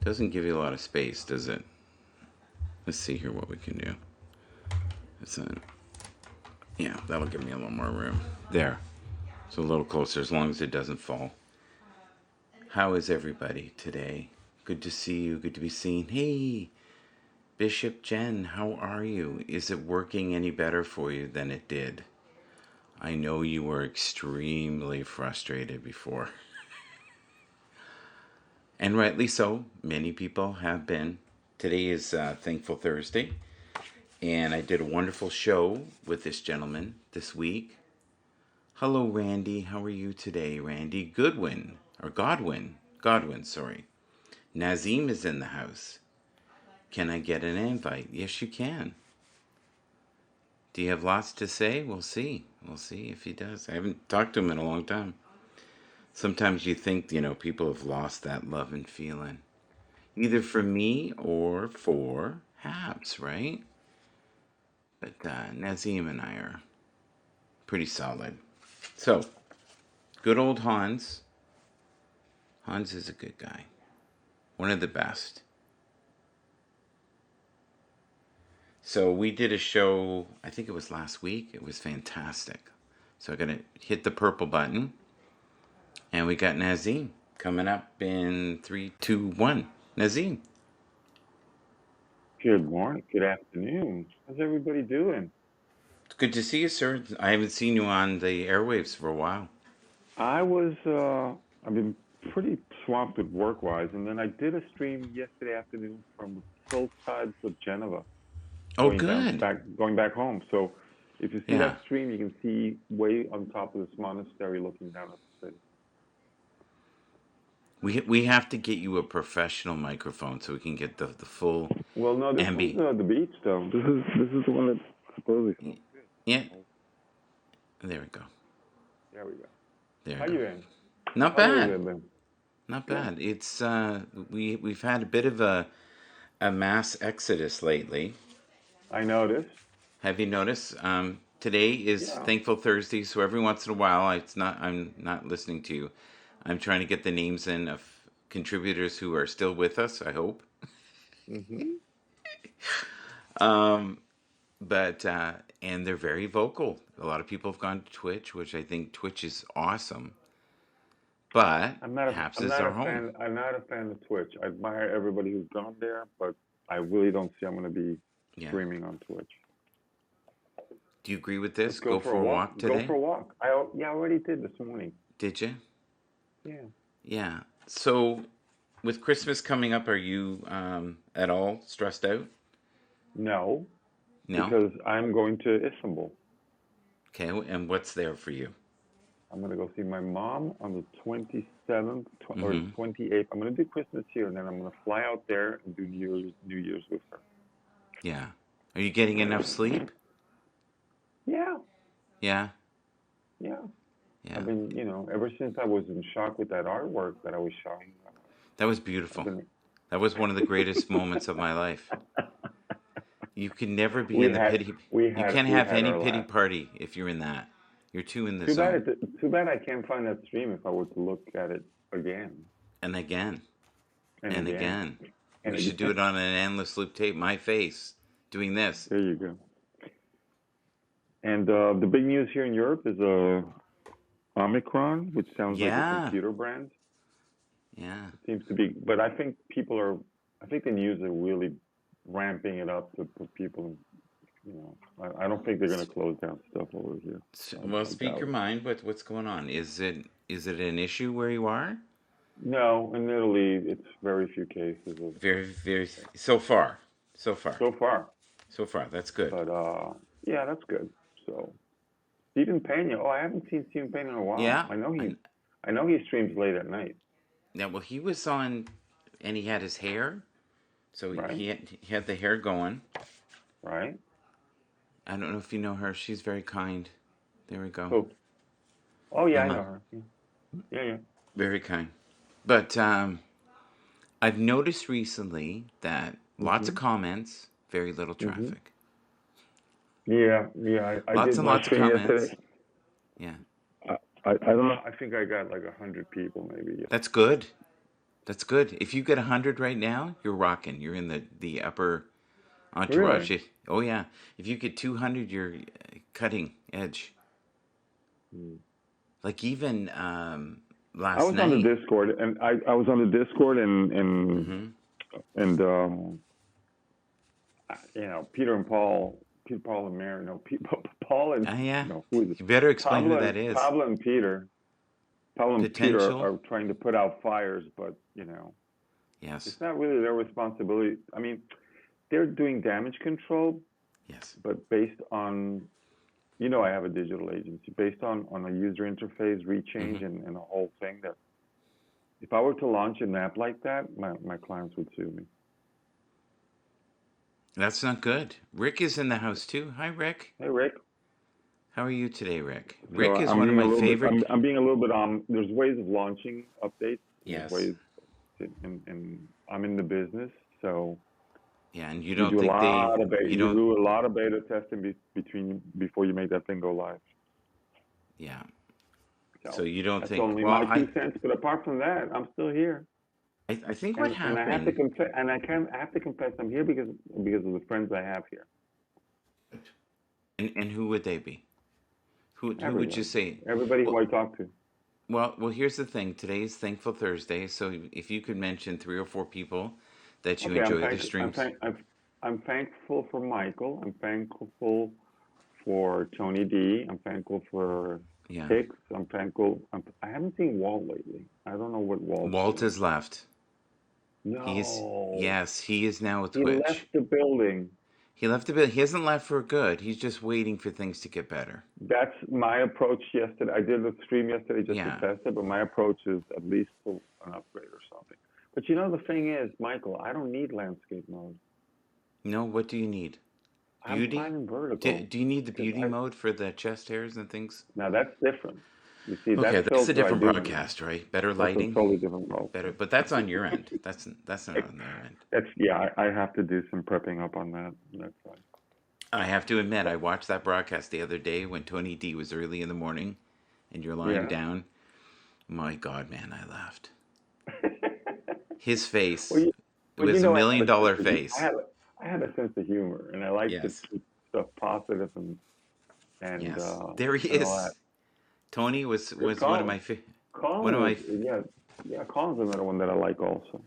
Doesn't give you a lot of space, does it? Let's see here what we can do. Yeah, that'll give me a little more room. There. So a little closer as long as it doesn't fall. How is everybody today? Good to see you. Good to be seen. Hey, Bishop Jen, how are you? Is it working any better for you than it did? I know you were extremely frustrated before. And rightly so. Many people have been. Today is Thankful Thursday. And I did a wonderful show with this gentleman this week. Hello, Randy. How are you today, Randy? Goodwin, or Godwin. Godwin, sorry. Nazim is in the house. Can I get an invite? Yes, you can. Do you have lots to say? We'll see. We'll see if he does. I haven't talked to him in a long time. Sometimes you think, people have lost that love and feeling. Either for me or for Happs, right? But Nazim and I are pretty solid. So, good old Hans. Hans is a good guy. One of the best. So we did a show, I think it was last week. It was fantastic. So I'm going to hit the purple button. And we got Nazim coming up in 3, 2, 1. Nazim. Good morning, good afternoon. How's everybody doing? It's good to see you, sir. I haven't seen you on the airwaves for a while. I've been pretty swamped with work-wise, and then I did a stream yesterday afternoon from the south sides of Geneva, Oh, good. going back home. So if you see Yeah. that stream, you can see way on top of this monastery looking down at the city. We have to get you a professional microphone so we can get the full Well, no, this one's ambi. the beach though. This is the one that supposedly smells good. Yeah. There we go. There we go. There How we go. you in? Not How's bad. everybody been? Not Good. bad. It's we've had a bit of a mass exodus lately. I noticed. Have you noticed? Today is Yeah. Thankful Thursday, so every once in a while, I'm not listening to you. I'm trying to get the names in of contributors who are still with us. I hope. Mm-hmm. But and they're very vocal. A lot of people have gone to Twitch, which I think Twitch is awesome. But Happs I'm is not our a home. fan. I'm not a fan of Twitch. I admire everybody who's gone there, but I really don't see I'm going to be Yeah. streaming on Twitch. Do you agree with Let's this? go Go for a for a walk. walk Go today? for a walk. I already did this morning. Did you? Yeah. Yeah. So, with Christmas coming up, are you at all stressed out? No, No? because I'm going to Istanbul. Okay. And what's there for you? I'm going to go see my mom on the 27th or Mm-hmm. 28th. I'm going to do Christmas here, and then I'm going to fly out there and do New Year's with her. Yeah. Are you getting enough sleep? Yeah. Yeah. Yeah. Yeah. I've been, ever since I was in shock with that artwork that I was showing. That was I've beautiful. been. That was one of the greatest moments of my life. You can never be we in the had pity. we You had can't we have had any our pity laugh. party if you're in that. You're too in the Too bad zone. too bad I can't find that stream if I were to look at it again And again. and And again again. and We should do again. it on an endless loop tape. My face doing this. There you go. And the big news here in Europe is Omicron, which sounds like a Yeah. computer brand. Yeah. It seems to be, but I think I think the news are really ramping it up to put people. I don't think they're going to close down stuff over here. Well, I speak doubt your it. mind. What's going on? Is it an issue where you are? No, in Italy, it's very few cases of Very, very. So far. So far. so far. So far. That's good. But yeah, that's good. So Stephen Pena. Oh, I haven't seen Stephen Pena in a while. Yeah. I know he streams late at night. Yeah. Well, he was on, and he had his hair. So Right. he had the hair going. Right. I don't know if you know her. She's very kind. There we go. So, oh yeah, I know Emma. her. Yeah, yeah. Very kind. But I've noticed recently that lots of Mhm. comments, very little Mhm. traffic. Yeah, yeah. I Lots did and my lots of stream comments. yesterday. Yeah. I don't know. I think I got like 100 people maybe. That's good. That's good. If you get 100 right now, you're rocking. You're in the upper Really? entourage. Oh yeah. If you get 200, you're cutting edge. Hmm. Like even I last was on the night. Discord, and I was on the Discord, Mm-hmm. and Peter and Paul, Peter, Paul and Mary, no, Paul and Ah yeah. no, who is it? You better explain who Pablo and that is. Pablo and Peter. Pablo and Peter Potential. are trying to put out fires, but Yes. it's not really their responsibility. I mean, they're doing damage control, Yes. but based on, I have a digital agency based on a user interface Mm-hmm. rechange and a whole thing that if I were to launch an app like that, my clients would sue me. That's not good. Rick is in the house too. Hi, Rick. Hey, Rick. How are you today, Rick? So Rick is I'm one of being a my little bit, favorite. I'm being a little bit, there's ways of launching updates. There's Yes. ways, and I'm in the business. So Yeah, and you you don't do a think lot of you you don't, do a lot of beta testing before you make that thing go live. yeah. So So you don't that's think, only well, my 2 cents. But apart from that, I'm still here. I think what And I have to happened, confess, I have to confess, I'm here because of the friends I have here. and who would they be? Who would you Everyone, say? everybody who Well, I talk to. here's the thing. Today is Thankful Thursday, so if you could mention 3 or 4 people that you Okay, enjoy their streams. I'm thankful for Michael. I'm thankful for Tony D. I'm thankful for Yeah. Hicks. I'm thankful. I haven't seen Walt lately. I don't know what Walt's Walt doing. has left. No, Yes, he is now with he Twitch. left the building. He left a bit. He hasn't left for good. He's just waiting for things to get better. That's my approach yesterday. I did a stream yesterday just to Yeah. test it, but my approach is at least for an upgrade or something. But the thing is, Michael, I don't need landscape mode. No, what do you need? I'm Beauty? fine in Do, vertical do you need the because beauty mode for the chest hairs and things? now that's different. You see, Okay, that that's a filter I different do need. broadcast, right? Better That's a lighting, totally different role. better, but that's on your end. That's not on their end. That's yeah. I have to do some prepping up on that. That's fine. I have to admit, I But watched that broadcast the other day when Tony D was early in the morning, and you're lying yeah. down. My God, man, I laughed. His well, face, you, it well, was a I have million a sense dollar of face. I have a sense of humor, and I like to Yes, keep stuff positive and yes, uh, there he and all that. is. Tony Good was one of Colin. my one of Colin my. is yeah, yeah. Colin's another one that I like also.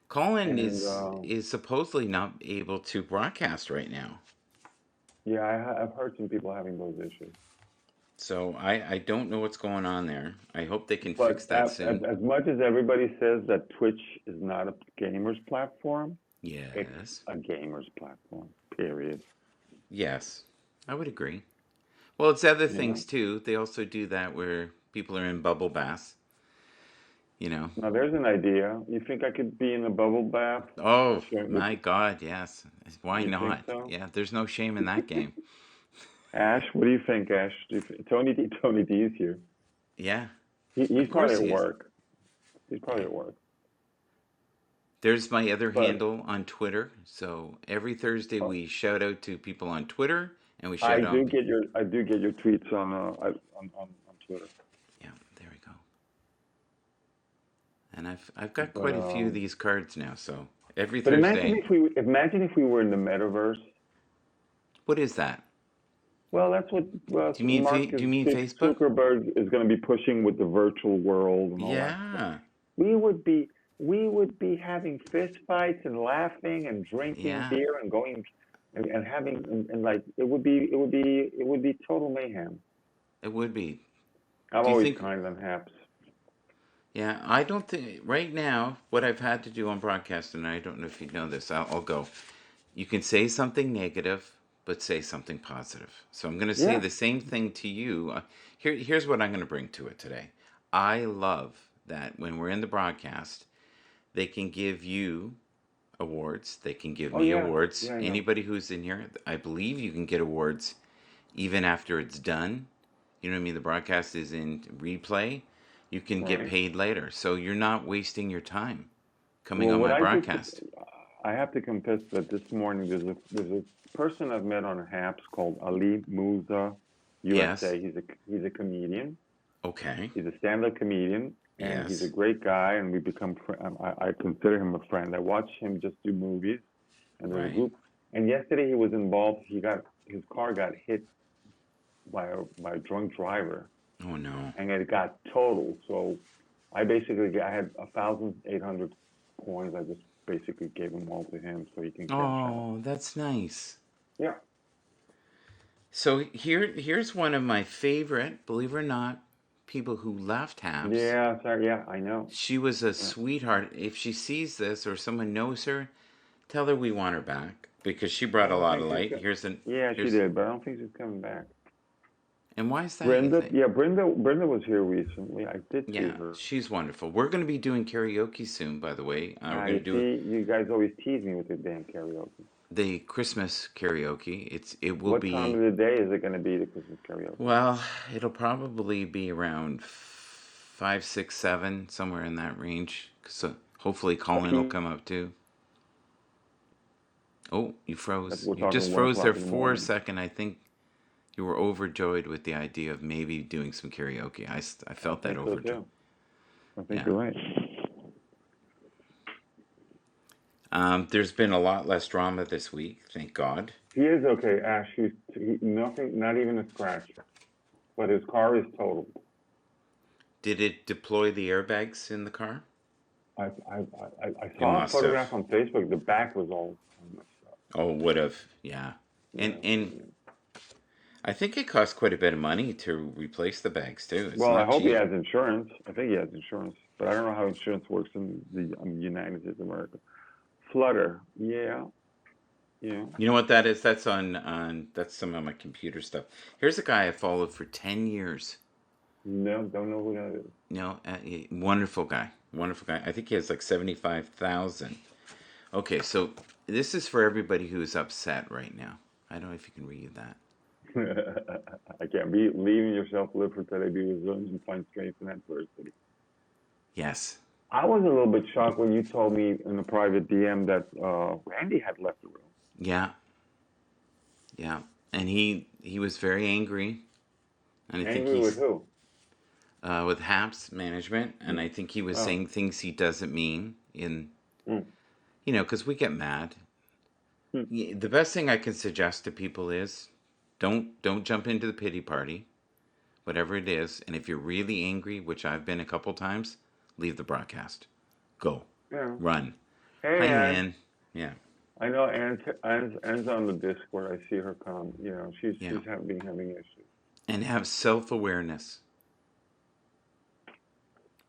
Colin And is supposedly not able to broadcast right now. yeah, I've heard some people having those issues. So I don't know what's going on there. I hope they can fix But that soon. as much as everybody says that Twitch is not a gamer's platform, it's Yes. a gamer's platform. Period. Yes. I would agree. Well, it's other You know. things too. They also do that where people are in bubble baths, you know. Now there's an idea. You think I could be in a bubble bath? Oh, With my God, yes. Why you think not? so? Yeah, there's no shame in that game. Ash, what do you think, Ash? Tony D is here. Yeah, He's of probably course at he is. work. He's probably Yeah. at work. There's my other But handle on Twitter. So every Thursday uh, we shout out to people on Twitter and we I shout do out. get your tweets on Twitter. Yeah, there we go. And I've got But quite a few of these cards now. So every but Thursday. imagine if we were in the metaverse. What is that? Well, that's what Do you mean Facebook? Zuckerberg is going to be pushing with the virtual world and all that stuff. Yeah. We would be we would be having fist fights and laughing and drinking Yeah. beer and going and having and like it would be total mayhem. It would be. I'm Do you always think kind on Haps. Yeah, I don't think right now what I've had to do on broadcast, and I don't know if you know this, I'll go. You can say something negative, but say something positive. So I'm going to say Yeah. the same thing to you. Here's what I'm going to bring to it today. I love that when we're in the broadcast, they can give you awards. They can give Oh me yeah. awards. Yeah, I know. Anybody who's in here, I believe you can get awards even after it's done. You know what I mean? The broadcast is in replay. You can get Right. paid later. So you're not wasting your time coming Well, on what my I do, broadcast. I have to confess that this morning there's a person I've met on Haps called Ali Musa Yes. USA. He's a comedian. Okay. He's a stand-up comedian, and he's a Yes. great guy, and we become. I consider him a friend. I watch him just do movies, and there's a Right. group. And yesterday he was involved. His car got hit by a drunk driver, Oh no. and it got totaled. So I had 1,800 coins. I just basically gave them all to him so he can cash out. Oh, that's nice. Yeah. So here's one of my favorite, believe it or not, people who left Happs. Yeah. Sorry. Yeah. I know. She was a Yeah. sweetheart. If she sees this or someone knows her, tell her we want her back because she I brought a don't lot think of she's light. got. Here's an Yeah, she here's did, but I don't think she's coming back. and why is that, you Brenda, think? yeah, Brenda was here recently. I did see Yeah, her. she's wonderful. We're going to be doing karaoke soon, by the way. We're Ah, going you to do see, you guys always tease me with your damn karaoke. the Christmas karaoke. It will What time of be, the day is it going to be the Christmas karaoke? well, it'll probably be around 5, 6, 7, somewhere in that range. So hopefully Colin will come up too. Oh, you froze. We're You just talking one froze there o'clock in the for a morning. second. I think you were overjoyed with the idea of maybe doing some karaoke. I I felt that think so overjoy. too. I think Yeah. you're right. There's been a lot less drama this week, thank God. He is okay, Ash. Nothing, not even a scratch. But his car is totaled. Did it deploy the airbags in the car? I It saw a must have. photograph on Facebook. The back was all messed up. Oh, would have. Yeah. Yeah. And I think it costs quite a bit of money to replace the bags too. It's Well, I not hope he cheap. has insurance. I think he has insurance, but I don't know how insurance works in the United States of America. Flutter, yeah, yeah. You know what that is? That's on that's some of my computer stuff. Here's a guy I followed for 10 years. No, don't know who that is. No, wonderful guy. Wonderful guy. I think he has like 75,000. Okay, so this is for everybody who is upset right now. I don't know if you can read that. I can't be leaving yourself live for today, be resilient and find strength in adversity. Yes. I was a little bit shocked when you told me in the private DM that Randy had left the room. Yeah. Yeah. And he was very angry, and I think Angry with he's who? with Happs management, and I think he was Oh, saying things he doesn't mean in mm, because we get mad. mm. The best thing I can suggest to people is don't jump into the pity party, whatever it is, and if you're really angry, which I've been a couple times, leave the broadcast. Go. Yeah. Run. Hey, Hi, Ann. Ann. Yeah. I know Anne's on the Discord. I see her come. You know, Yeah. been having issues. And have self-awareness,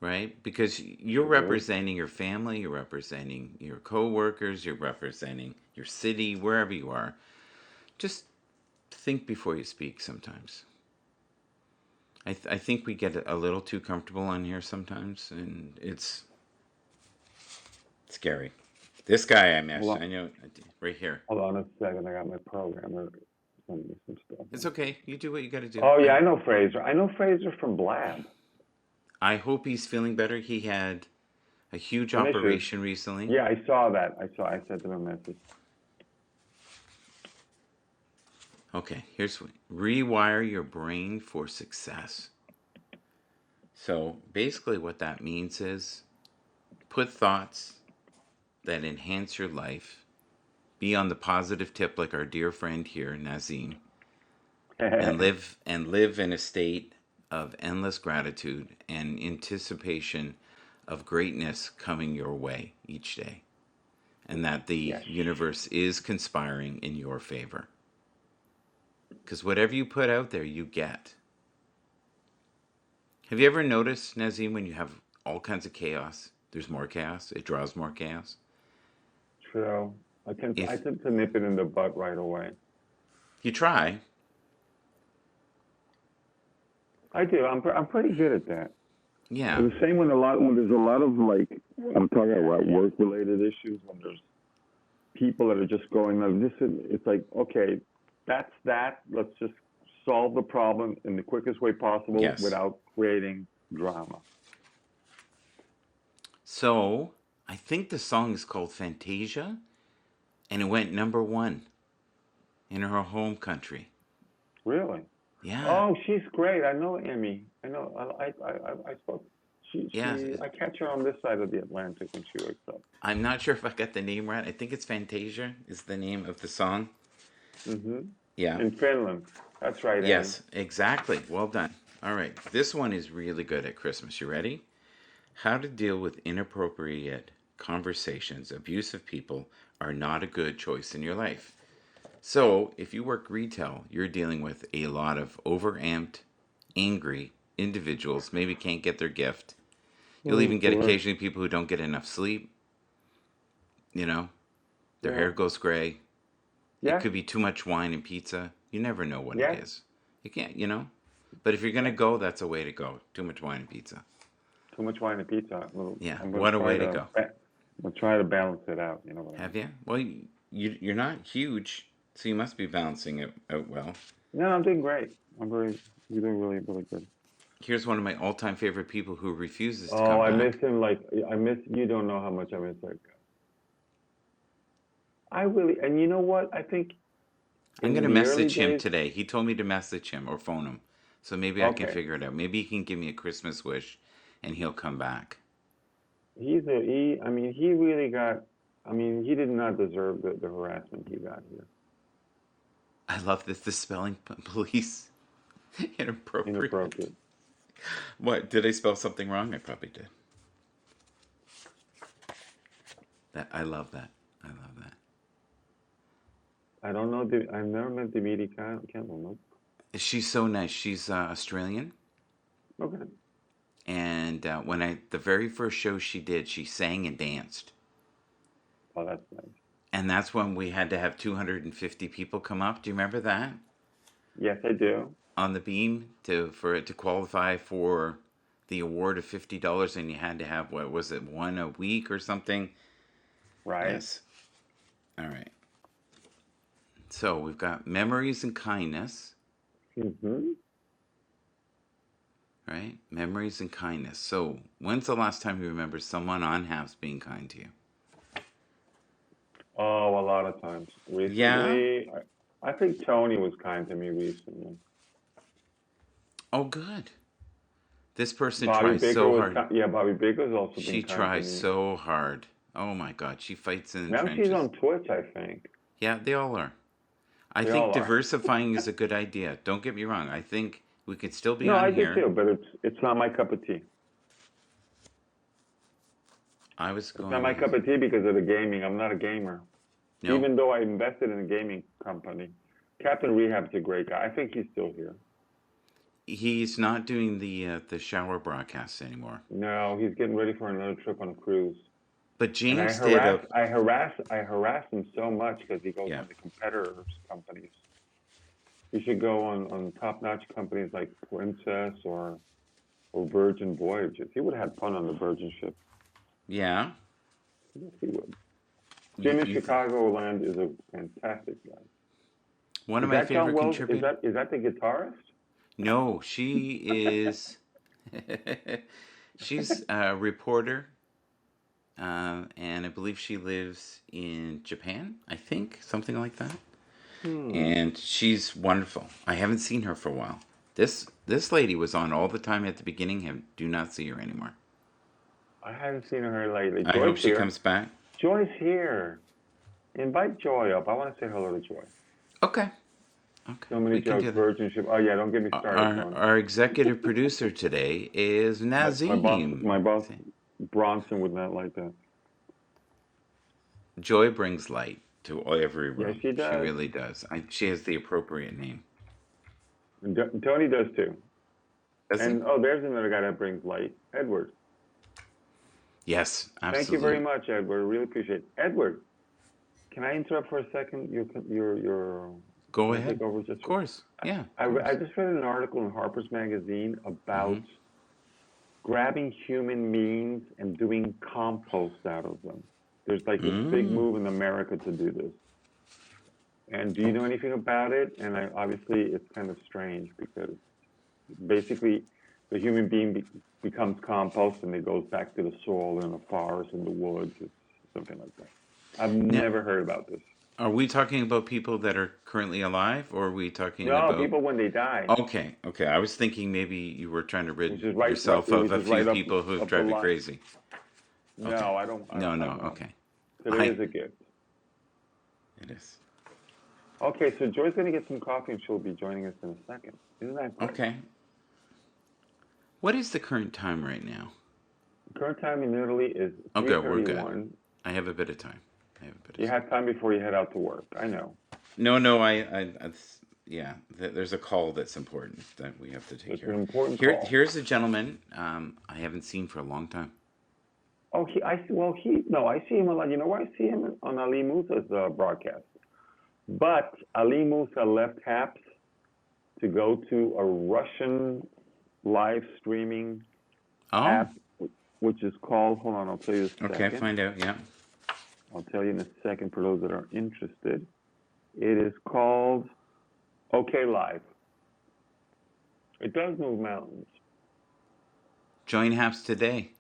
right? Because you're She do. representing your family, you're representing your coworkers, you're representing your city, wherever you are. Just think before you speak sometimes. I think we get a little too comfortable on here sometimes, and it's scary. This guy I Hold messed, on, I know, right here. hold on a second. I got my programmer sending me some stuff. It's okay. You do what you got to do. Oh yeah, I know Fraser. I know Fraser from Blab. I hope he's feeling better. He had a huge Some issues. operation recently. Yeah, I saw that. I sent him a message. Okay, here's rewire your brain for success. So basically, what that means is put thoughts that enhance your life, be on the positive tip like our dear friend here, Nazim, and live in a state of endless gratitude and anticipation of greatness coming your way each day, and that the Yes. universe is conspiring in your favor. Because whatever you put out there, you get. Have you ever noticed, Nazim, when you have all kinds of chaos, there's more chaos, it draws more chaos? True. I If tend to nip it in the butt right away. you try, I do. I'm pretty good at that. yeah, But the same when there's a lot of like I'm talking about work related issues when there's people that are just going like this it's like okay, that's that. Let's just solve the problem in the quickest way possible yes. without creating drama. So I think the song is called Fantasia, and it went number 1 in her home country. Really? Yeah, Oh, she's great. I know Emmy. I know. I spoke. Yeah, I catch her on this side of the Atlantic when she wakes up. I'm not sure if I got the name right. I think it's Fantasia is the name of the song. Mm-hmm. Yeah. In Finland. That's right, Anne. Yes, exactly. Well done. All right. This one is really good at Christmas. You ready? How to deal with inappropriate conversations. Abusive people are not a good choice in your life. So, if you work retail, you're dealing with a lot of overamped, angry individuals, maybe can't get their gift. You'll even get Sure. occasionally people who don't get enough sleep, you know, their Yeah. hair goes gray. It Yeah. could be too much wine and pizza. You never know what it Yeah. is. You can't. But if you're going to Yeah. go, that's a way to go. Too much wine and pizza. Too much wine and pizza. Well, Yeah, I'm gonna what a try way to to. go. I'm gonna try to balance it out. You know what I Have mean? you? Well, you're not huge, so you must be balancing it out well. No, I'm doing great. You're doing really, really good. Here's one of my all-time favorite people who refuses to Oh, come I miss back. him. Like I miss. You don't know how much I miss that guy. I really, and you know what? I think I'm going in to the early message him days. today. He told me to message him or phone him. So maybe I can Okay, figure it out. Maybe he can give me a Christmas wish and he'll come back. he. I mean, he really got. I mean, he did not deserve the harassment he got here. I love this. The spelling police. Inappropriate. Inappropriate. What? Did I spell something wrong? I probably did. That I love that. I love that. I don't know. I've never met Dimitri Campbell. Nope. She's so nice. She's Australian. Okay. And when the very first show she did, she sang and danced. Oh, that's nice. And that's when we had to have 250 people come up. Do you remember that? Yes, I do. On the beam for it to qualify for the award of $50, and you had to have, what was it, one a week or something? Right. Yes. All right. So we've got memories and kindness, Mm-hmm. right? Memories and kindness. So when's the last time you remember someone on Happs being kind to you? Oh, a lot of times. Yeah. Recently, I think Tony was kind to me recently. Oh, good. This person Bobby tries Baker so was hard. kind. Yeah, Bobby Baker's also been She kind to tries me. so hard. Oh my God, she fights in the Now she's trenches. on Twitch, I think. Yeah, they all are. I They think all are. diversifying is a good idea. Don't get me wrong. I think we could still be No, on I do here. too, but it's not my cup of tea. I was It's not going my to. cup of tea because of the gaming. I'm not a gamer. No, Even though I invested in a gaming company. Captain Rehab's a great guy. I think he's still here. he's not doing the shower broadcasts anymore. No, he's getting ready for another trip on a cruise. But And James did a. I harass him so much because he goes Yeah, on the competitors' companies. He should go on top-notch companies like Princess or Virgin Voyages. He would have had fun on the Virgin ship. yeah. Yes, he would. You, Jim in you th- Chicagoland is a fantastic guy. One of Is my that John favorite Wells? contributors. Is that the guitarist? No, she is. She's a reporter, and I believe she lives in Japan. I think something like that. Hmm. And she's wonderful. I haven't seen her for a while. This lady was on all the time at the beginning. I do not see her anymore. I haven't seen her lately. I hope Joy's she here. comes back. Joy's here. Invite Joy up. I want to say hello to Joy. Okay, okay, So many we can jokes. do that. Virgin ship. Oh yeah, don't get me started, Our Tony. our executive producer today is Nazim. My boss, Bronson would not like that. Joy brings light to every Yes, room. she She does. really does. She has the appropriate name. And Tony does too. Does he? And oh, there's another guy that brings light. Edward. Yes, Thank you very absolutely. much, Edward. Really appreciate it. Edward, can I interrupt for a second? Go Can I take ahead. over just Of course. Yeah, of I course. just read an article in Harper's Magazine Mm-hmm. about grabbing human beings and doing compost out of them. There's like this big Mm. move in America to do this. And do you know anything about it? And obviously, it's kind of strange because basically, the human being becomes compost and it goes back to the soil in the forest, in the woods, it's something like that. I've Now, never heard about this. Are we talking about people that are currently alive, or are we talking No, about? people when they die, Okay, okay. I was thinking maybe you were trying to rid which is yourself of which a is few right people who up the drive you line. crazy. Okay. No, No, I no. don't know. Okay. Today I. is a gift. It is. Okay, so Joy's gonna get some coffee and she'll be joining us in a second. Isn't that great? Okay. What is the current time right now? Current time in Italy is Oh, good. We're good. 3:31. I have a bit of time. I have a bit of You time. have time before you head out to work. I know. No, no. Yeah. There's a call that's important that we have to take It's care an of. important call. Here's a gentleman I haven't seen for a long time. Oh, I see him a lot. You know where I see him on Ali Musa's broadcast. But Ali Musa left Happs to go to a Russian live streaming Oh, app, which is called, hold on, I'll tell you in a okay. second. Find out. Yeah. I'll tell you in a second for those that are interested. It is called OK Live. It does move mountains. Join Haps today.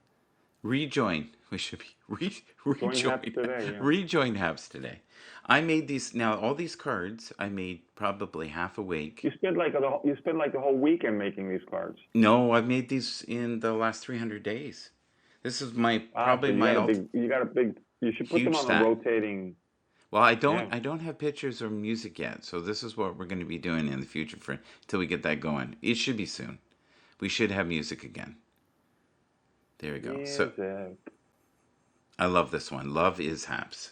Rejoin. We should be Join Happs rejoin. today, yeah. Rejoin Haps today. I made these now. All these cards I made probably half a week. You spend like the whole weekend making these cards. No, I've made these in the last 300 days. This is my Ah, probably so my you should put them huge on a stack. rotating, Well, yeah. I don't have pictures or music yet, so this is what we're going to be doing in the future for until we get that going. It should be soon. We should have music again. There we go. So Music. I love this one. Love is Haps.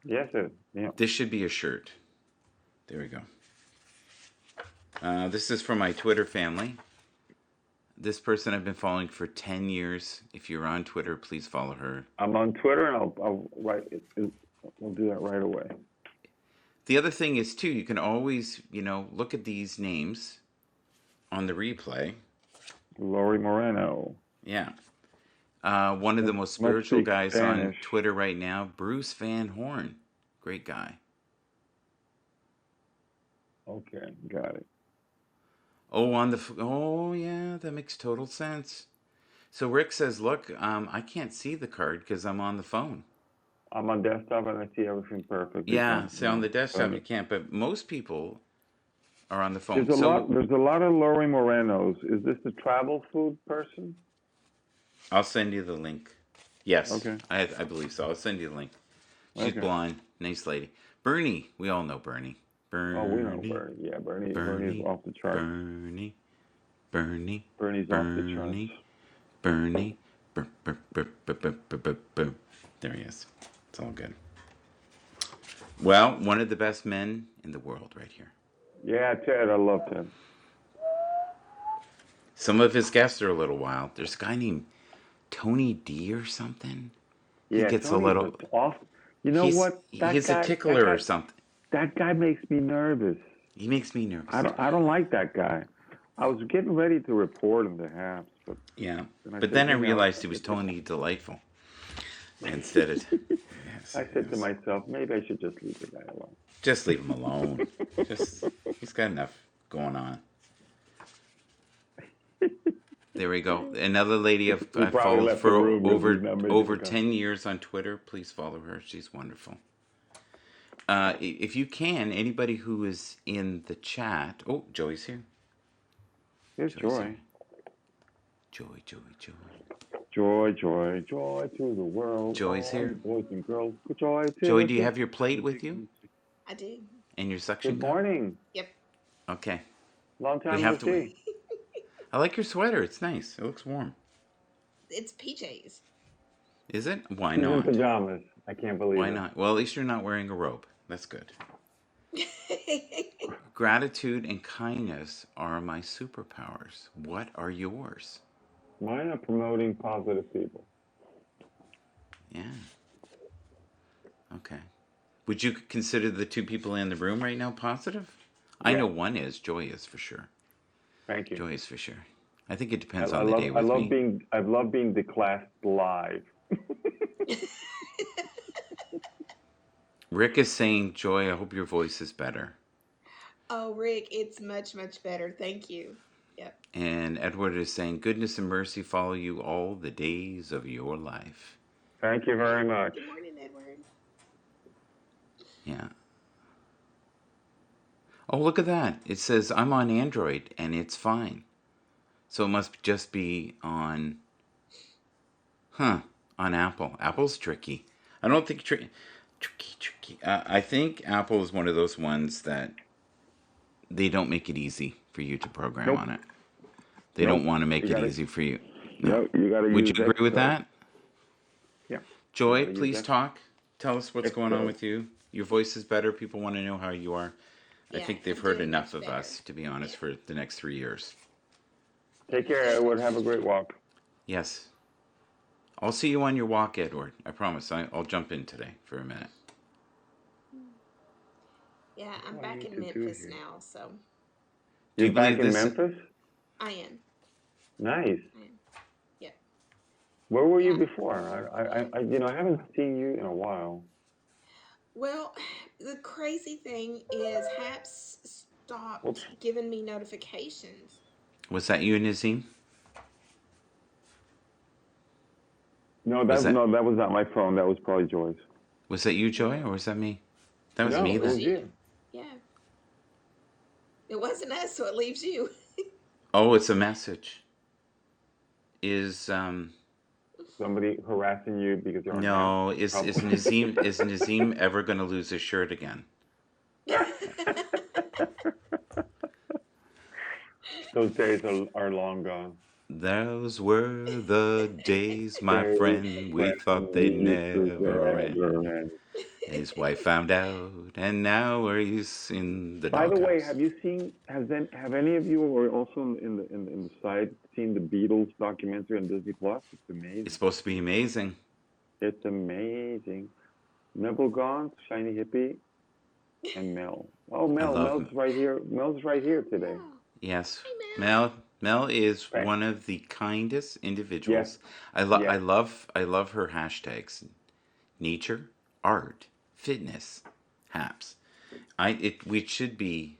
Yes, it is. Yeah. This should be a shirt. There we go. This is from my Twitter family. This person I've been following for 10 years. If you're on Twitter, please follow her. I'm on Twitter and I'll write it. We'll do that right away. The other thing is, too, you can always, look at these names on the replay. Lori Moreno. Yeah. One of the most Must spiritual speak guys on Spanish. Twitter right now, Bruce Van Horn. Great guy. Okay, got it. Oh, yeah, that makes total sense. So Rick says, look, I can't see the card because I'm on the phone. I'm on desktop and I see everything perfect. Yeah, so on the desktop you can't, but most people are on the phone. There's a lot of Lori Morenos. Is this the travel food person? I'll send you the link. Yes, Okay. I believe so. I'll send you the link. She's Okay. blonde, nice lady. Bernie, we all know Bernie. Oh, we know Bernie. Yeah, Bernie's off the charts. Bernie's off the charts. Bernie. There he is. It's all good. Well, one of the best men in the world right here. Yeah, Ted. I love Ted. Some of his guests are a little wild. There's a guy named Tony D or something. Yeah, He gets Tony's a little off. You know what? He's a tickler or something. That guy makes me nervous. He makes me nervous. I don't like that guy. I was getting ready to report him to Happs, but yeah. But then I realized he was Tony Delightful instead of. Yes, I said to myself, maybe I should just leave the guy alone. Just leave him alone. He's got enough going on. There we go. Another lady I followed for over 10 years on Twitter. Please follow her. She's wonderful. If you can, anybody who is in the chat. Oh, Joey's here. There's Joy. Joy. Joy to the world. Joy's here. Boys and girls. Joy. Joy, do you have your plate with you? I do. And your suction Good cup? morning. Yep. Okay. Long time no see. I like your sweater. It's nice. It looks warm. It's PJs. Is it? Why She's in not? pajamas. I can't believe it. Why not? Well, at least you're not wearing a robe. That's good. Gratitude and kindness are my superpowers. What are yours? Mine are promoting positive people. Yeah. Okay. Would you consider the two people in the room right now positive? I know one is. Joy is for sure. Thank you. Joy is for sure. I think it depends on the day with me. I love being declassed live. Rick is saying, Joy, I hope your voice is better. Oh, Rick, it's much, much better. Thank you. Yep. And Edward is saying, goodness and mercy follow you all the days of your life. Thank you very much. Good morning, Edward. Yeah. Oh, look at that. It says I'm on Android and it's fine. So it must just be on, huh, on Apple. Apple's tricky. I don't think tricky. I think Apple is one of those ones that they don't make it easy for you to program Nope. on it. They don't Nope. want to make You it gotta, easy for you. No. no, you gotta Would use you agree with Xcode. that? Yeah, you Joy, gotta use please talk. Tell us what's going on Xcode. with you. Your voice is better. People want to know how you are. I Yeah, think they've I'm heard doing enough much of better. us, to be honest, Yeah. for the next 3 years. Take care, Edward. Have a great walk. Yes. I'll see you on your walk, Edward. I promise. I'll jump in today for a minute. Yeah, What I'm do I back need in to do Memphis here? now, so Do You're you back believe in this? Memphis? I am. Nice. I am. Yeah. Where were you Yeah. before? I haven't seen you in a while. Well, the crazy thing is Happs Whoops. stopped giving me notifications. Was that you, Nazim? No, Was that that was not my phone. That was probably Joy's. was that you, Joy, or No, was that me? That was No, me it it was then. was you. you. Yeah. It wasn't us, so it leaves you. Oh, it's a message. Is Somebody harassing you because you're on Hap. no, is Probably. Nazim ever gonna lose his shirt again? Those days are long gone. Those were the days, my Days friend. We when thought we they'd used to never never end. end. His wife found out, and now he's in the By the way, doghouse. have you seen? Have any of you, or also in the side, seen the Beatles documentary on Disney Plus? It's It's amazing. supposed to be amazing. It's amazing. Neville Gaunt, Shiny Hippie, and Mel. Oh, I love Mel's him. right here. Mel's right here today. Oh, Yes, hey, Mel. Mel is Right. one of the kindest Yes. individuals. Yes. I love her hashtags: nature, art, fitness, haps. We should be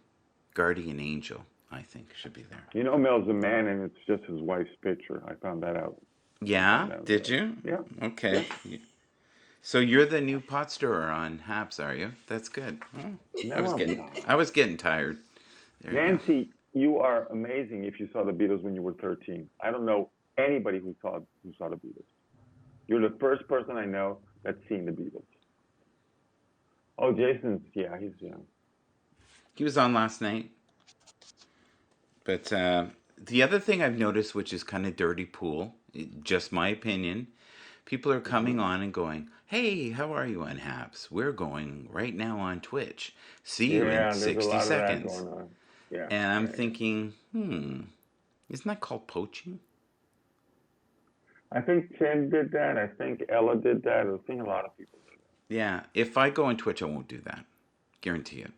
guardian angel. I think should be there. You know Mel's a man, and it's just his wife's picture. I found that out. I Yeah, found out. did you? Yeah. Yeah. Okay. So you're the new pot stirrer on Haps, are you? That's good. Oh, No, I'm not. I was getting tired. There you go. Nancy, you are amazing. If you saw the Beatles when you were 13, I don't know anybody who saw the Beatles. You're the first person I know that's seen the Beatles. Oh, Jason's, yeah, he's young. He was on last night, but the other thing I've noticed, which is kind of dirty pool, just my opinion, people are coming Hmm. on and going, "Hey, how are you on Haps? We're going right now on Twitch. See you in Yeah, there's a 60 lot of that seconds." going on. Yeah, And I'm yeah, yeah. thinking, isn't that called poaching? I think Tim did that. I think Ella did that. I think a lot of people did Yeah, if I go on Twitch, I won't do that. Guarantee it.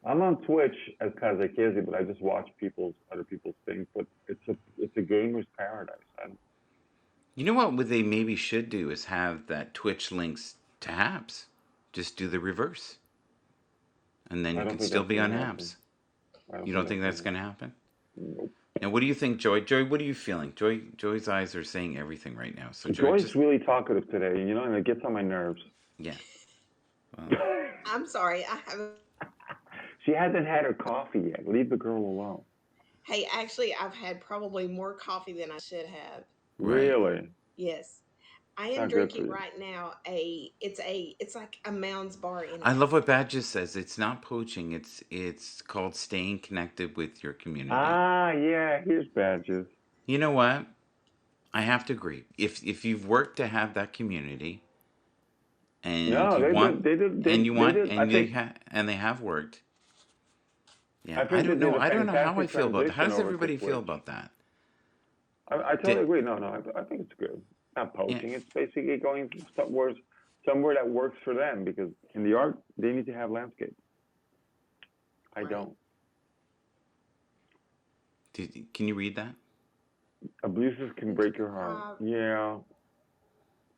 that. I'm on Twitch as Kazakizzy, but I just watch other people's things. But it's a gamer's paradise. You know what they maybe should do is have that Twitch links to Haps. Just do the reverse. And then I you don't can think still that's be gonna on happen. Haps. I don't You think don't that's think gonna that's going happen. to happen? Nope. Now, what do you think, Joy? Joy, what are you feeling? Joy's eyes are saying everything right now. So, Joy, Joy's just, really talkative today, and it gets on my nerves. yeah. Well, I'm sorry. I haven't. She hasn't had her coffee yet. Leave the girl alone. Hey, actually, I've had probably more coffee than I should have. right. Really? Yes. I It's am not good for drinking you. right now it's like a Mounds Bar I love what Energy. Badges says. It's not poaching. It's called staying connected with your community. Ah, yeah, here's badges. You know what? I have to agree. If you've worked to have that community, and No, you want they did. and they have worked. Yeah, I think they did a I don't know how I fantastic feel about that. How transition does over to everybody feel Twitch. about that? I totally Did, agree. No, no, I think it's good. Not yeah. poaching. It's basically going somewhere that works for them because in the art they need to have landscape. I Right. don't. Can you read that? Abuses can break your heart. Uh, Yeah.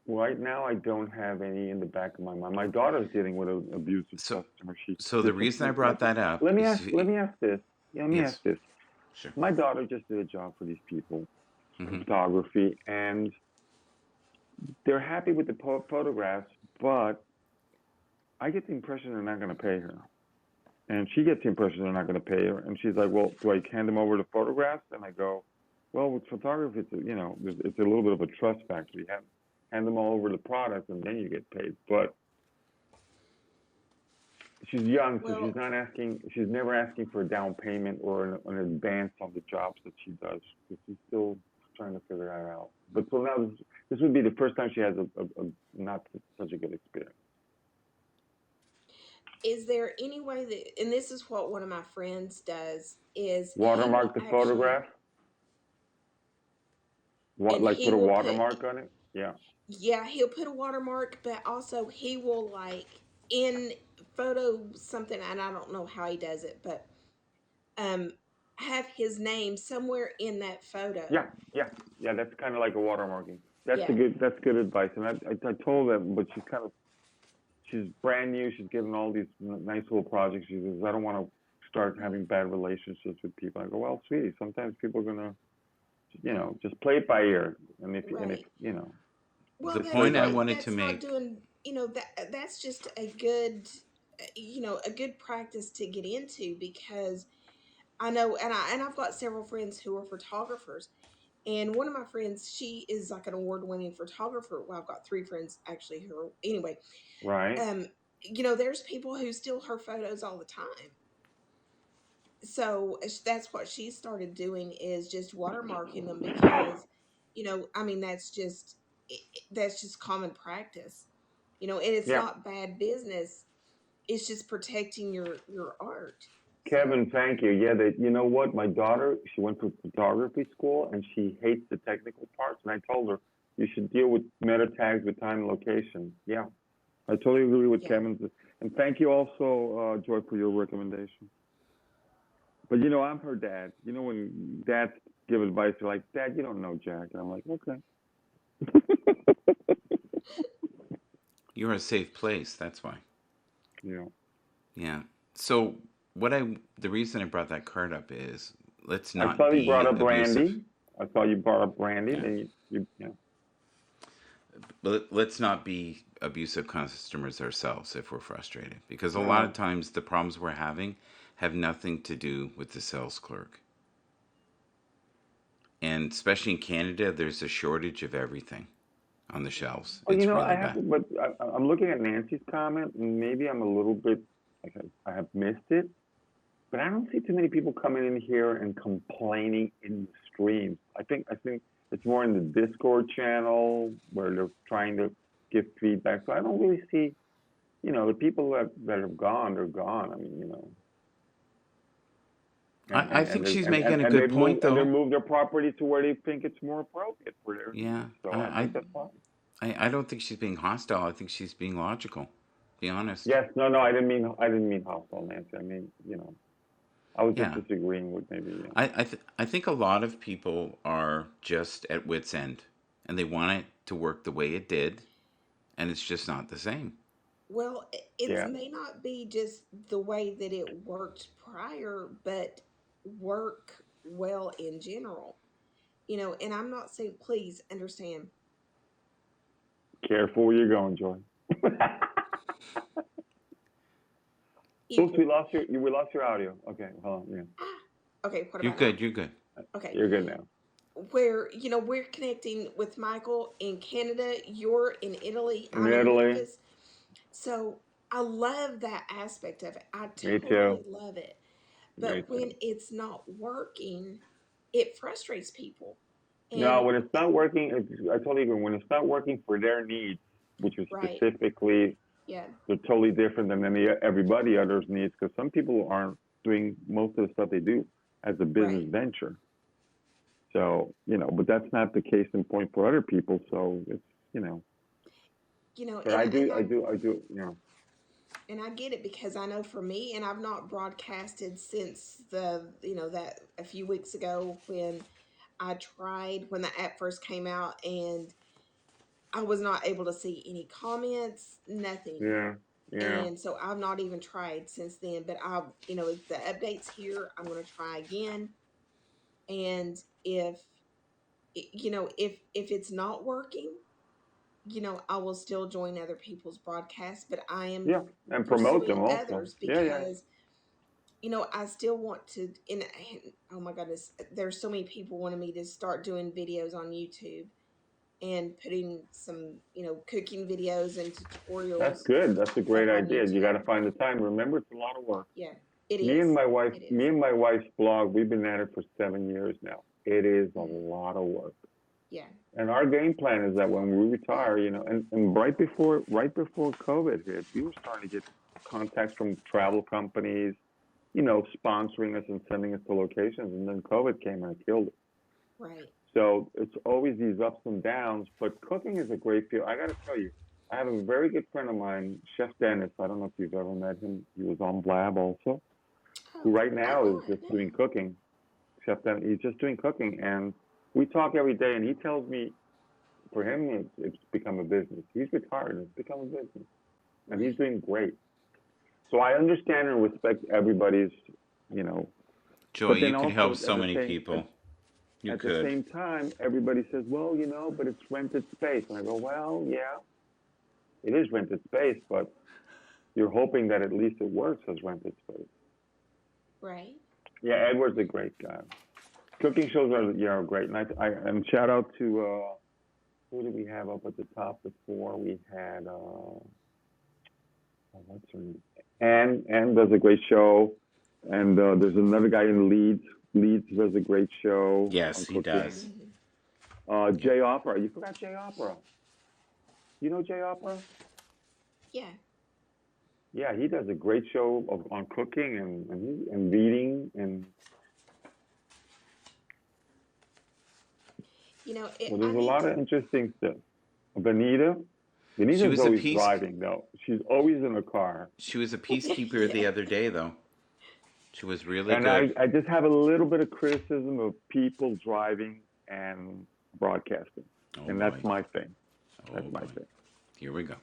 Right now, I don't have any in the back of my mind. My daughter's dealing with an abusive So customer. She so the just reason I brought that up let me is ask. Let me ask this. Yeah, let me ask yes, this. sure. My daughter just did a job for these people, Hmm. photography, and they're happy with the photographs, but I get the impression they're not going to pay her. And she gets the impression they're not going to pay her. And she's like, well, do I hand them over the photographs? And I go, well, with photography, it's a little bit of a trust factor. You hand them all over the product, and then you get paid. But she's young, so she's Well, not asking. She's never asking for a down payment or an advance on the jobs that she does. She's still trying to figure that out. But so now this would be the first time she has a not such a good experience. is there any way that, and this is what one of my friends does, is he will Watermark the actually, photograph. What, and like he put a will put, watermark on it? Yeah. yeah, he'll put a watermark, but also he will like in photo something, and I don't know how he does it, but um, have his name somewhere in that photo. Yeah, yeah, yeah. That's kind of like a watermarking. Yeah, That's good advice. And I told her, but she's brand new. She's getting all these nice little projects. She says, I don't want to start having bad relationships with people. I go, well, sweetie, sometimes people are gonna, just play it by ear. And if right. Well, The play it point I by ear. wanted to that's not make, doing. That's just a good, a good practice to get into because I know, and I've got several friends who are photographers, and one of my friends, she is like an award-winning photographer. Well, I've got three friends actually who are anyway. Right? Um, there's people who steal her photos all the time. So that's what she started doing is just watermarking them because, I mean that's just common practice. And it's Yeah. not bad business. It's just protecting your art. So Kevin, thank you. Yeah, you know what? My daughter, she went to photography school and she hates the technical parts. And I told her you should deal with meta tags with time and location. Yeah, I totally agree with yeah. Kevin. And thank you also, Joy, for your recommendation. But I'm her dad. When dads give advice, they're like, Dad, you don't know Jack. And I'm like, okay. you're a safe place. That's why. Yeah. Yeah. So the reason I brought that card up is let's I not saw you brought be up abusive. Randy. I saw you brought up Randy. Yeah. Then yeah. Let's not be abusive customers ourselves if we're frustrated because a lot of No. times the problems we're having have nothing to do with the sales clerk. And especially in Canada, there's a shortage of everything on the shelves. Oh, It's I really have, bad. but I'm looking at Nancy's comment, and maybe I'm a little bit, like I have missed it, but I don't see too many people coming in here and complaining in the streams. I think it's more in the Discord channel where they're trying to give feedback. So I don't really see, the people that have gone, they're gone. I mean, I think she's making a and good point, they though. move their property to where they think it's more appropriate for their Yeah, needs. So I I, think that's fine. I don't think she's being hostile. I think she's being logical. Be honest. Yes, no, I didn't mean hostile, Nancy. I mean, I was just Yeah, disagreeing with maybe. I think a lot of people are just at wits end, and they want it to work the way it did, and it's just not the same. Well, it Yeah, may not be just the way that it worked prior, but work well in general. And I'm not saying, please understand. careful where you're going, Joy. If Oops, we lost your audio. Okay, hold on. Yeah, okay, what You're about now? good. You're good. Okay, you're good now. where we're connecting with Michael in Canada, you're in Italy, In I'm in Italy, Memphis. So I love that aspect of it. I me totally too. love it. Me But when too. it's not working, it frustrates people. No, And when it's not working, I told you when it's not working for their needs, which is right, specifically, yeah, they're totally different than everybody others needs. Because some people aren't doing most of the stuff they do as a business right. venture. So, but that's not the case in point for other people. So it's, you know, but And I get it because I know for me, and I've not broadcasted since that a few weeks ago when I tried when the app first came out, and I was not able to see any comments, nothing. yeah, yeah, And so I've not even tried since then. But if the update's here, I'm going to try again. And if it's not working, I will still join other people's broadcasts. But I am yeah, and promote them pursuing also. others Yeah, yeah, because I still want to, and oh my goodness, there's so many people wanting me to start doing videos on YouTube and putting some, cooking videos and That's tutorials good. That's a up great on idea. You got YouTube. to find the time. Remember, it's a lot of work. Yeah, it Me and is. my wife, It me is. and my wife's blog, we've been at it for 7 years now. It is a Mhm. lot of work. Yeah. And our game plan is that when we retire, and right before COVID hit, we were starting to get contacts from travel companies, sponsoring us and sending us to locations, and then COVID came and it killed it. Right. So it's always these ups and downs, but cooking is a great field. I got to tell you, I have a very good friend of mine, Chef Dennis. I don't know if you've ever met him. He was on Blab also, who Oh, right now is just no. doing cooking. Chef Dennis, he's just doing cooking, and we talk every day, and he tells me for him it's become a business. He's retired, and it's become a business, and he's Right. doing great. So I understand and respect everybody's, you know, Joy, but then you could also help so many people. You at the could. same time, everybody says, well, but it's rented space. And I go, well, yeah, it is rented space, but you're hoping that at least it works as rented space. Right. Yeah, Edward's a great guy. Cooking shows are, great. And shout out to, who did we have up at the top before? We had, what's her name? Anne does a great show. And there's another guy in Leeds. Leeds does a great show Yes, on he cooking. does. Hmm. Yep. Jay Opera. You forgot Jay Opera. You know Jay Opera? Yeah. Yeah, he does a great show on cooking and reading and well, I there's a need lot to. of interesting stuff. Benita, She Benita's was a always peace. driving though. She's always in a car, She was a peacekeeper Yeah. the other day, though. She was really and good. I just have a little bit of criticism of people driving and broadcasting, Oh and that's boy. my thing. That's Oh my boy. thing. Here we go.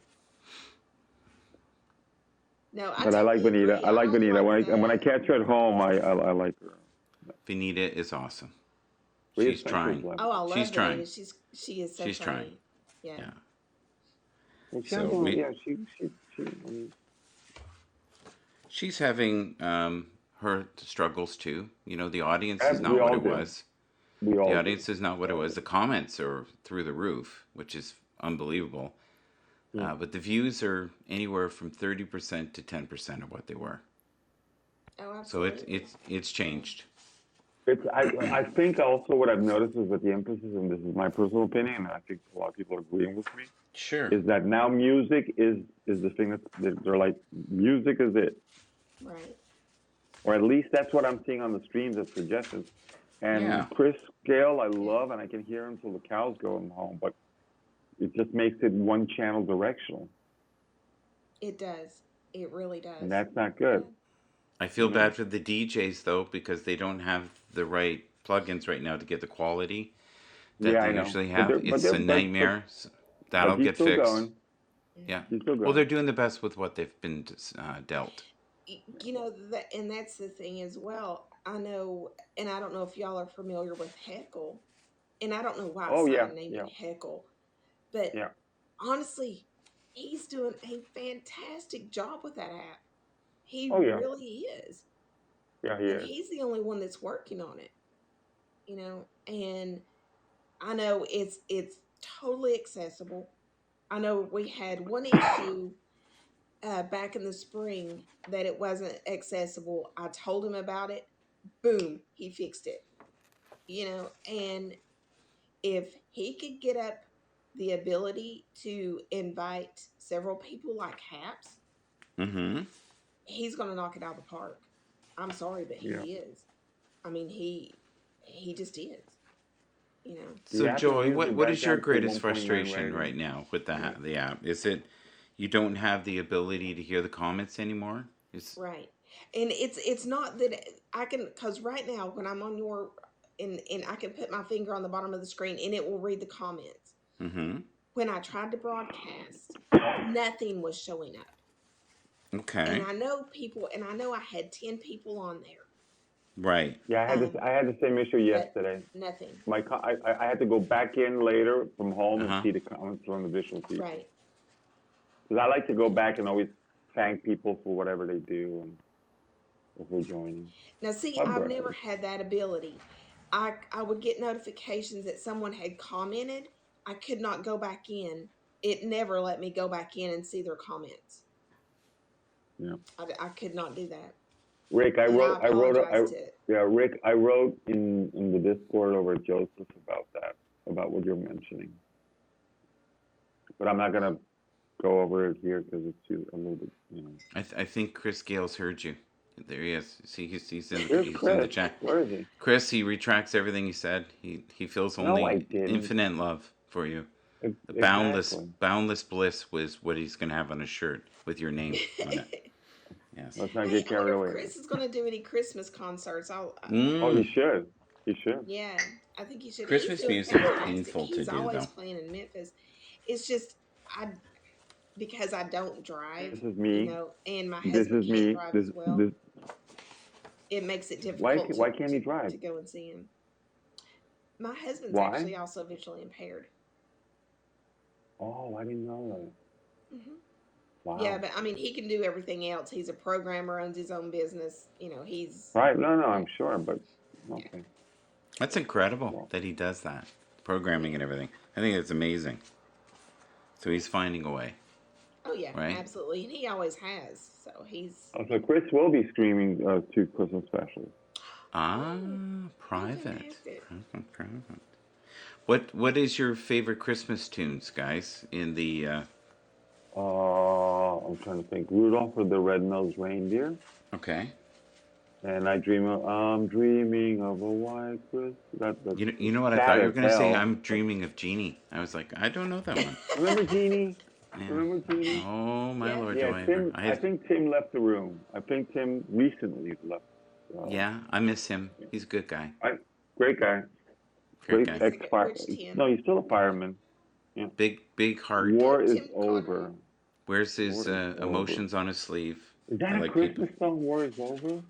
No, I But I like totally Benita. agree. I I like don't Benita. like When I the. catch her at home, I like her. Benita is awesome. We have She's thankful trying. bless. Oh, I She's love trying. Benita. She is so She's trying. funny. Yeah. Yeah. Well, she has So a, me, yeah, she. she's having her struggles too. The audience is We not what all it do. was. We The all do. audience is not We what it all was. do. The comments are through the roof, which is unbelievable. Mm. But the views are anywhere from 30% to 10% of what they were. Oh, So absolutely. it's changed. I think also what I've noticed is that the emphasis, and this is my personal opinion, and I think a lot of people are agreeing with me, Sure. is that now music is the thing they're like, music is it, Right. or at least that's what I'm seeing on the streams as suggestions. Yeah. And Chris Gale, I Yeah. love, and I can hear him till the cows go home, but it just makes it one channel directional, It does. It really and does. that's not Yeah. good, I feel you know. bad for the DJs though because they don't have the right plugins right now to get the quality that Yeah, they I know, usually but have. they're but It's they're a nightmare. but That'll he's get still fixed. going. Yeah. Yeah. He's still Well, they're going. doing the best with what they've been dealt. That, and that's the thing as well. I know, and I don't know if y'all are familiar with Heckle, and I don't know why Oh yeah, Simon named it yeah, Heckle, but yeah. honestly, he's doing a fantastic job with that app. He Oh yeah, really is, yeah. He and is. he's the only one that's working on it. And I know it's totally accessible. I know we had one issue back in the spring that it wasn't accessible. I told him about it. Boom, he fixed it. And if he could get up the ability to invite several people like Haps, Mm-hmm. he's going to knock it out of the park. I'm sorry, but Yeah. he is. I mean, he just is. You know. The So, app is Joy, usually what back is your down to greatest 1.9 frustration rating. right now with the Yeah. the app? Is it you don't have the ability to hear the comments anymore? Is Right. And it's not that I can, because right now when I'm on your, and I can put my finger on the bottom of the screen and it will read the comments. mm-hmm. When I tried to broadcast, nothing was showing up. And Okay. I know I had 10 people on there. Right. Yeah, Um, I had the same issue but yesterday. nothing. I had to go back in later from home and Uh-huh. see the comments from the visual people Right. because I like to go back and always thank people for whatever they do. And before joining. Now, see, My I've never birthday. had that ability. I would get notifications that someone had commented. I could not go back in. It never let me go back in and see their comments. Yeah. I could not do that. Rick, And I apologize to yeah, Rick, I wrote in the Discord over at Joseph about that, about what you're mentioning. But I'm not gonna go over it here because it's too a little bit, you know. I think Chris Gale's heard you. There he is. See, Where's he's in the Chris? chat. Where is he? Chris, he retracts everything he said. He feels No, I only didn't. infinite love for you. The Exactly. boundless bliss was what he's gonna have on his shirt with your name on it. it. Yes. Let's not Hey, get I wonder carried if away. Chris is going to do any Christmas concerts. Oh, he Mm. should. He should. Yeah, I think he should. He's Christmas doing music is fantastic. painful to He's do, always though. playing in Memphis. It's just I because I don't drive, This is me. and my This husband is can't me. drive as well. This. It makes it Why difficult why can't he drive? to go and see him. My husband's Why? actually also visually impaired. Oh, I didn't know Hmm. that. Yeah, Wow. but I mean, he can do everything else. He's a programmer, owns his own business. He's Right. No, no, yeah, I'm sure, but yeah. okay. That's incredible Well, that he does that. Programming and everything. I think it's amazing. So he's finding a way, Oh yeah, right? absolutely, and he always has. So he's so Chris will be streaming two Christmas specials. Ah, oh, oh, private. fantastic. Private. What is your favorite Christmas tunes, guys? In the I'm trying to think. Rudolph with the Red-Nosed Reindeer. okay. And I'm dreaming of a white Christmas. That's You know what I thought sad you were as gonna say? hell. I'm dreaming of Genie. I was like, I don't know that one. Remember Jeannie? Yeah. Remember Jeannie? Oh my Yeah. lord, Yeah, do I ever? Tim. I think Tim left the room. I think Tim recently left. Uh, yeah, I miss him. He's a good guy. I, great guy. Great Great guy. I forget ex-fire. which Tim. No, he's still a fireman. Yeah. Big heart. Oh, War is Tim Cotton. over. Wears his War is over. emotions on his sleeve. Is I that a like people. Christmas song? War is over.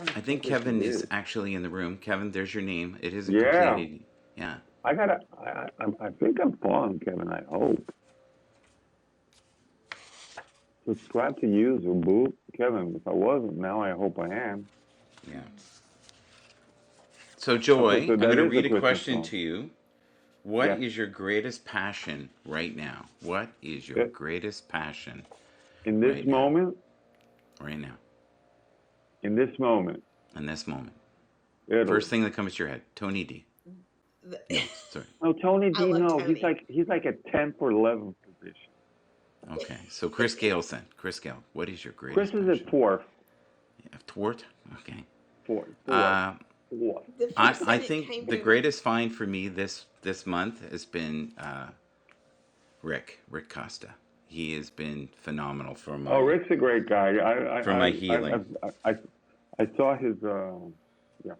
I'm trying to I think think if Kevin it is is. actually in the room. Kevin, there's your name. It isn't Yeah. completed. Yeah. I gotta. I think I'm following Kevin. I hope. Subscribe to user, boo. Kevin, if I wasn't, now I hope I am. Yeah. So Joy, Okay, so I'm that going to is a read a Christmas question song. to you. What Yes. is your greatest passion right now? What is your It- greatest passion In this right now? moment, Right now. in this moment, In this moment. Italy. First thing that comes to your head. Tony D. The- No, sorry. No, Tony I D. love No, Tony. he's like a 10th or 11th position. Okay. So Chris Gale's then. Chris Gale, what is your Chris greatest is passion? at fourth. Yeah, Thwart? Okay. Fourth. Uh, Fourth. The I first thing that think came the to greatest find for me this month has been Rick Costa. He has been phenomenal for Oh, my Rick's a great guy. for my healing. I saw his yeah.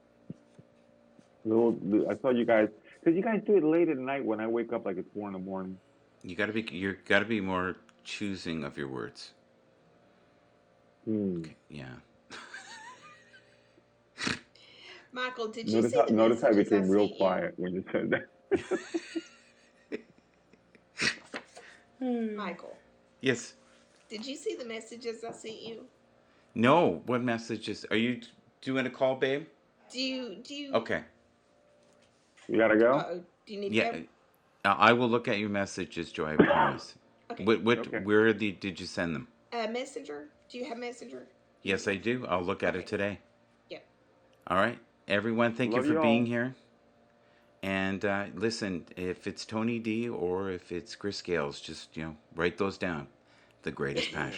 I saw you guys because you guys do it late at night when I wake up like at 4 in the morning. You got to be more choosing of your words. Hmm. Yeah. Michael, did you see the Notice I messages I became real sent you? quiet when you said that. Michael, Yes. did you see the messages I sent you? No. What messages are you doing a call, babe? Do you? Okay. You gotta go. Uh-oh. Do you need to Yeah. go? I will look at your messages, Joy. I promise. Okay. Okay. Where did you send them? Messenger. Do you have Messenger? Yes, I do. I'll look at it Okay. today. Yep. All right, everyone. Thank Love you for you being all. here. And listen, if it's Tony D or if it's Chris Gales, just write those down. The greatest passion.